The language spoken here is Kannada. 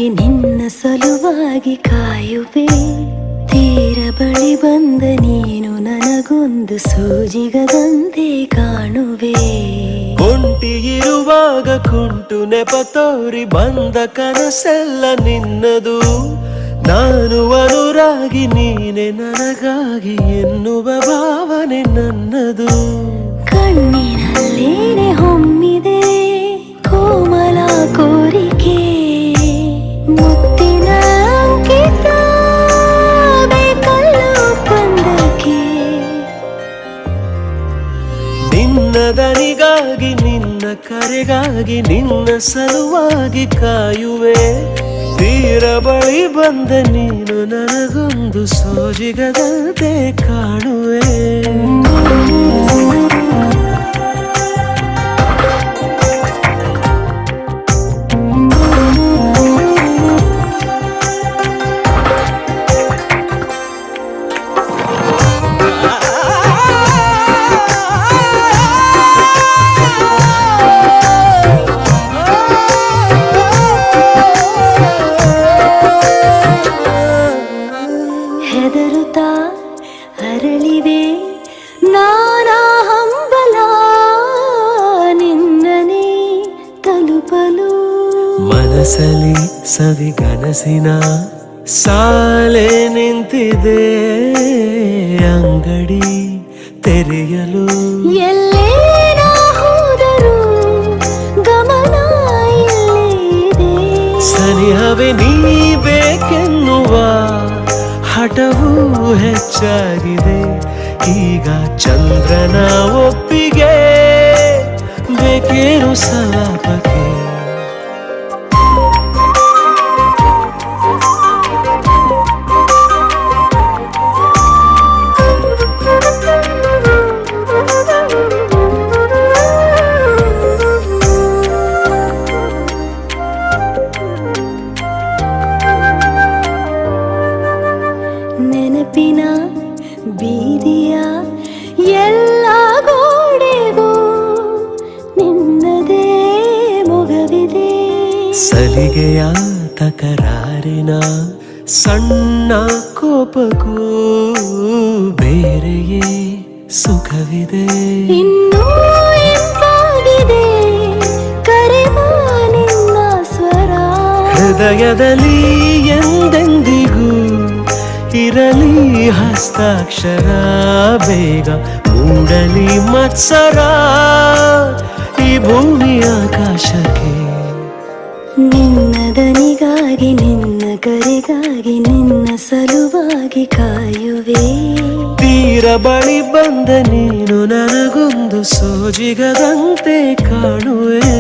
ದನಿಗಾಗಿ ನಿನ್ನ ಸಲುವಾಗಿ ಕಾಯುವೆ. ತೀರ ಬಳಿ ಬಂದ ನೀನು ನನಗೊಂದು ಸೂಜಿಗದಂತೆ ಕಾಣುವೆ. ಒಂಟಿ ಇರುವಾಗ ಕುಂಟು ನೆಪ ತೋರಿ ಬಂದ ಕನಸೆಲ್ಲ ನಿನ್ನದು. ನಾನು ಅನುರಾಗಿ ನೀನೆ ನನಗಾಗಿ ಎನ್ನುವ ಭಾವನೆ ನನ್ನದು. ಕಣ್ಣಿನಲ್ಲೇನೆ ಹೊಮ್ಮಿದೆ ಕೋಮಲ ಕೋರಿಕೆ, ಮುತ್ತಿನ ಅಂಕಿತ ಬೇಕಲ್ಲ ಒಪ್ಪಂದಕ್ಕೆ. ನಿನ್ನ ದನಿಗಾಗಿ ನಿನ್ನ ಕರೆಗಾಗಿ ನಿನ್ನ ಸಲುವಾಗಿ ಕಾಯುವೆ. ತೀರ ಬಳಿ ಬಂದ ನೀನು ನನಗೊಂದು ಸೋಜಿಗದಂತೆ ಕಾಣುವೆ. ಹೆದರುತ್ತಾ ಅರಳಿವೆ ನಾನಾ ಹಂಬಲ ನಿನ್ನನೇ ತಲುಪಲು. ಮನಸಲಿ ಸವಿಗನಸಿನ ಸಾಲೆ ನಿಂತಿದೆ, ಅಂಗಡಿ ತೆರೆಯಲು. ಎಲ್ಲೇ ನಾ ಹೋದರೂ ಗಮನ ಇಲ್ಲೇ ಇದೆ. ಸನಿಹವೇ ನೀ ಬೇಕೆನ್ನುವ ಹಠವೂ ಹೆಚ್ಚಾಗಿದೆ. ಈಗ ಚಂದ್ರನ ಒಪ್ಪಿಗೆ ಬೇಕೇನು ಸಲಾಪಕ್ಕೆ. ನೆನಪಿನ ಬೀದಿಯ ಎಲ್ಲ ಗೋಡೆಗೂ ನಿನ್ನದೇ ಮೊಗವಿದೆ. ಸಲಿಗೆಯ ತಕರಾರಿನ ಸಣ್ಣ ಕೋಪಕ್ಕೂ ಬೇರೆಯೇ ಸುಖವಿದೆ. ಇನ್ನೂ ಎಂತಾಗಿದೆ ಕರೆವ ನಿನ್ನ ಸ್ವರ. ಹೃದಯದಲ್ಲಿ ಎಂದೆಂದಿಗೂ ಇರಲಿ ಹಸ್ತಾಕ್ಷರ. ಬೇಗ ಮೂಡಲಿ ಮತ್ಸರ ಈ ಭೂಮಿ ಆಕಾಶಕ್ಕೆ. ನಿನ್ನ ದನಿಗಾಗಿ ನಿನ್ನ ಕರೆಗಾಗಿ ನಿನ್ನ ಸಲುವಾಗಿ ಕಾಯುವೆ. ತೀರ ಬಳಿ ಬಂದ ನೀನು ನನಗೊಂದು ಸೋಜಿಗದಂತೆ ಕಾಣುವೆ.